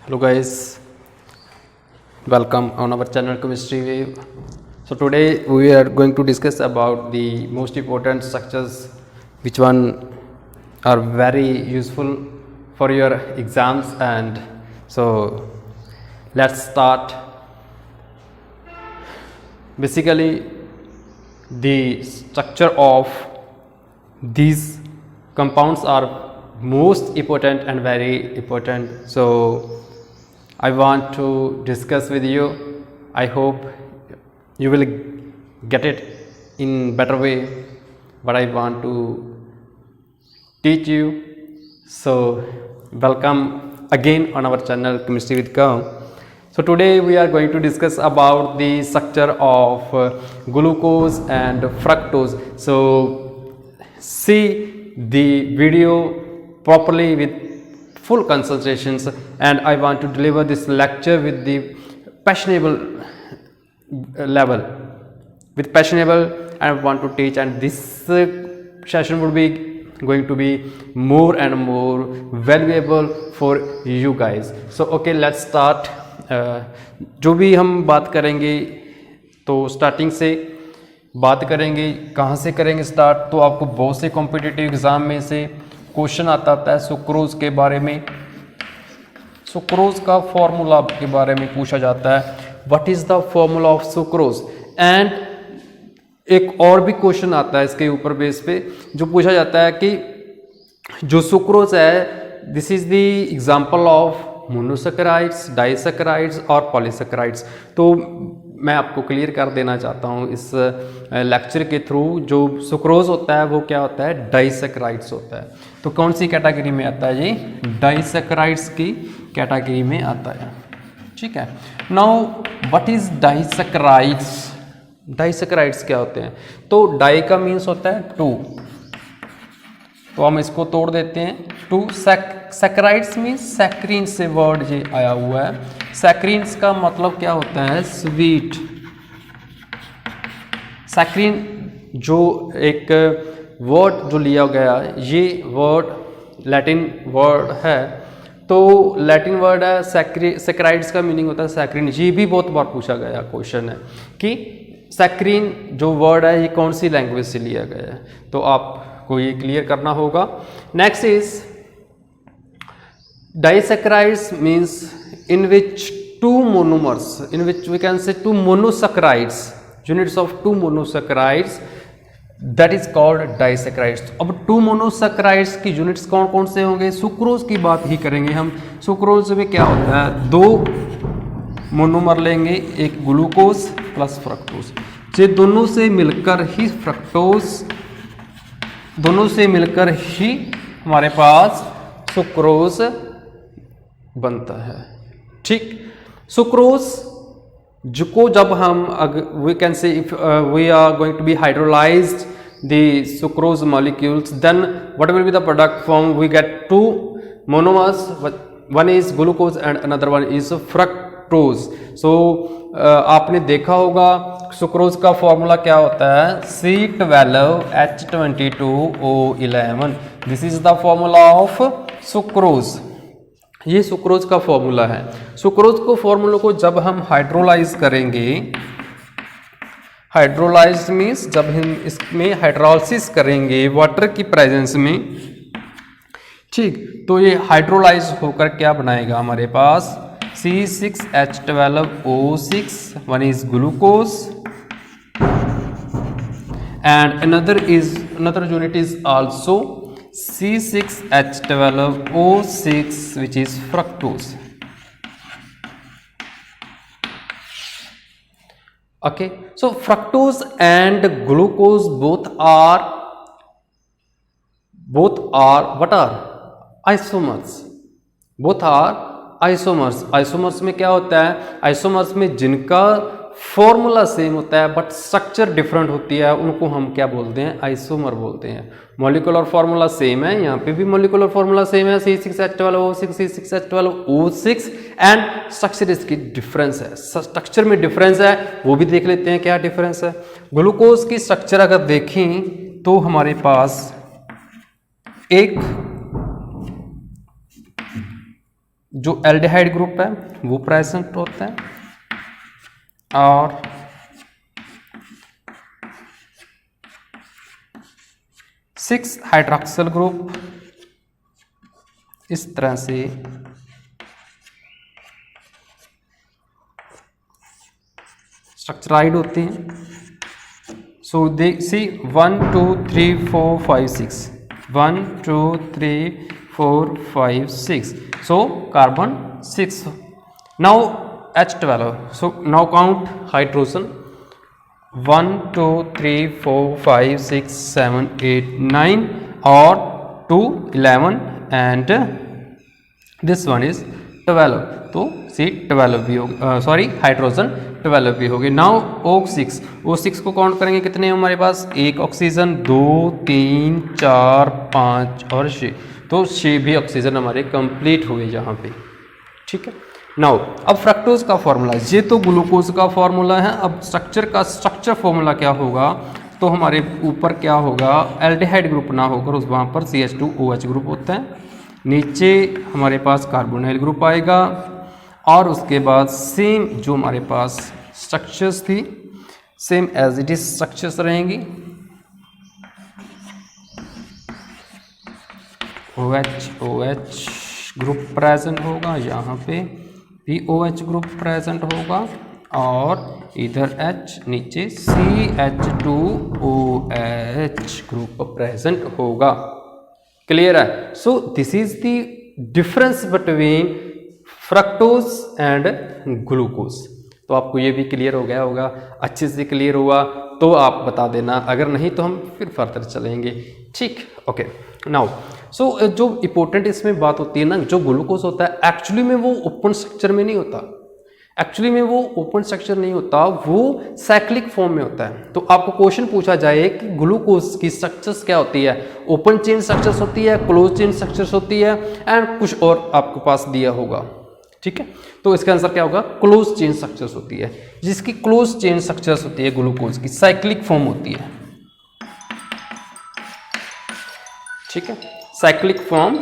Hello guys, welcome on our channel Chemistry Wave. So today we are going to discuss about the most important structures which one are very useful for your exams, and so let's start. Basically the structure of these compounds are most important and very important, so I want to discuss with you. I hope you will get it in better way what I want to teach you. So welcome again on our channel Chemistry with Kaum. So today we are going to discuss about the structure of glucose and fructose. So see the video properly with full concentrations, and I want to deliver this lecture with the passionable level, with passionable I want to teach, and this session would be going to be more and more valuable for you guys. So okay, let's start. जो भी हम बात करेंगे तो starting से बात करेंगे, कहाँ से करेंगे स्टार्ट, तो आपको बहुत से कॉम्पिटिटिव एग्ज़ाम में से क्वेश्चन आता है सुक्रोज के बारे में, सुक्रोज का फॉर्मूला के बारे में पूछा जाता है, what is the formula of sucrose. And एक और भी क्वेश्चन आता है इसके ऊपर बेस पे जो पूछा जाता है कि जो सुक्रोज है this is the example of monosaccharides, disaccharides और पॉलीसैकेराइड्स। तो मैं आपको क्लियर कर देना चाहता हूँ इस लेक्चर के थ्रू, जो सुक्रोज होता है वो क्या होता है, डाइसैकेराइड्स होता है। तो कौन सी कैटेगरी में आता है जी, डाइसैकेराइड्स की कैटेगरी में आता है, ठीक है। Now what is disaccharides, disaccharides क्या होते हैं, तो डाई का मीन्स होता है टू, तो हम इसको तोड़ देते हैं टू। सैकेराइड्स मीन्स सैक्रीन से वर्ड ये आया हुआ है, सैक्रीन्स का मतलब क्या होता है, स्वीट। सैक्रीन जो एक वर्ड जो लिया गया, ये वर्ड लैटिन वर्ड है, तो लैटिन वर्ड है सैकेराइड्स का मीनिंग होता है सैक्रीन। ये भी बहुत बार पूछा गया क्वेश्चन है कि सैक्रीन जो वर्ड है ये कौन सी लैंग्वेज से लिया गया है, तो आपको ये क्लियर करना होगा। Next is disaccharides means in which two monomers, in which we can say two monosaccharides, units of two monosaccharides, that is called disaccharides। अब टू मोनोसैकेराइड्स की यूनिट्स कौन कौन से होंगे, सुक्रोज की बात ही करेंगे हम। सुक्रोज में क्या होता है, दो मोनोमर लेंगे, एक ग्लूकोज प्लस फ्रक्टोज, ये दोनों से मिलकर ही फ्रक्टोज, दोनों से मिलकर ही हमारे पास सुक्रोज बनता है, ठीक। सुक्रोज जिसको जब हम we can say if we are going to be hydrolysed the sucrose molecules, then what will be the product form, we get two monomers, one is glucose and another one is fructose. So आपने देखा होगा sucrose का formula क्या होता है, C12H22O11, this is the formula of sucrose, ये sucrose का formula है। सुक्रोज को फॉर्मूला को जब हम हाइड्रोलाइज करेंगे, हाइड्रोलाइज मीन्स जब हम इसमें हाइड्रोलिसिस करेंगे वाटर की प्रेजेंस में, ठीक, तो ये हाइड्रोलाइज होकर क्या बनाएगा हमारे पास, C6H12O6, one is glucose and another unit is also C6H12O6 which is fructose, okay। So fructose and glucose both are what are isomers, both are isomers। Isomers में क्या होता है, आइसोमर्स में जिनका फॉर्मूला सेम होता है बट स्ट्रक्चर डिफरेंट होती है, उनको हम क्या बोलते हैं, आइसोमर बोलते हैं। मॉलिक्यूलर फॉर्मूला सेम है, यहाँ पे भी मॉलिक्यूलर फॉर्मूला सेम है, C6H12O6, C6H12O6, एंड स्ट्रक्चर इसकी डिफरेंस है, स्ट्रक्चर में डिफरेंस है, वो भी देख लेते हैं क्या डिफरेंस है। ग्लूकोज की स्ट्रक्चर अगर देखें तो हमारे पास एक जो एल्डिहाइड ग्रुप है वो प्रेजेंट होता है, और 6 हाइड्रॉक्सिल ग्रुप इस तरह से स्ट्रक्चराइड होते हैं। सो दे सी 1 2 3 4 5 6 1 2 3 4 5 6, so carbon 6. Now H12, so now count hydrogen 1 2 3 4 5 6 7 8 9 or 2 11 and this one is 12, तो C12 भी होगी, सॉरी हाइड्रोजन 12 भी होगी। नाउ O6, O6 को काउंट करेंगे कितने हैं हमारे पास, एक ऑक्सीजन, 2 3 4 5 और 6, तो 6 भी ऑक्सीजन हमारे कंप्लीट हुए यहाँ पे, ठीक है। नाउ अब फ्रक्टोज का फॉर्मूला, ये तो ग्लूकोज का फॉर्मूला है। अब स्ट्रक्चर फॉर्मूला क्या होगा, तो हमारे ऊपर क्या होगा, एल्डिहाइड ग्रुप ना होकर उस वहाँ पर CH2OH ग्रुप होता है, नीचे हमारे पास कार्बोनाइल ग्रुप आएगा, और उसके बाद सेम जो हमारे पास स्ट्रक्चर्स थी same as it is structures रहेंगी। OH ग्रुप प्रेजेंट होगा, यहाँ पे भी OH ग्रुप प्रेजेंट होगा, और इधर H नीचे CH2OH ग्रुप प्रेजेंट होगा। क्लियर है। So this is the difference between fructose and glucose. तो आपको ये भी क्लियर हो गया होगा, अच्छे से क्लियर हुआ तो आप बता देना, अगर नहीं तो हम फिर फर्दर चलेंगे, ठीक। ओके नाउ सो जो इम्पोर्टेंट इसमें बात होती है ना, जो ग्लूकोज होता है एक्चुअली में वो ओपन स्ट्रक्चर में नहीं होता, एक्चुअली में वो ओपन स्ट्रक्चर नहीं होता, वो साइक्लिक फॉर्म में होता है। तो आपको क्वेश्चन पूछा जाए कि ग्लूकोज की स्ट्रक्चर्स क्या होती है, ओपन चेन स्ट्रक्चर्स होती है, क्लोज चेन स्ट्रक्चर्स होती है, एंड कुछ और आपके पास दिया होगा, ठीक है। तो इसका आंसर क्या होगा, क्लोज चेन स्ट्रक्चर्स होती है, जिसकी क्लोज चेन स्ट्रक्चर्स होती है ग्लूकोज की, साइक्लिक फॉर्म होती है, ठीक है, साइक्लिक फॉर्म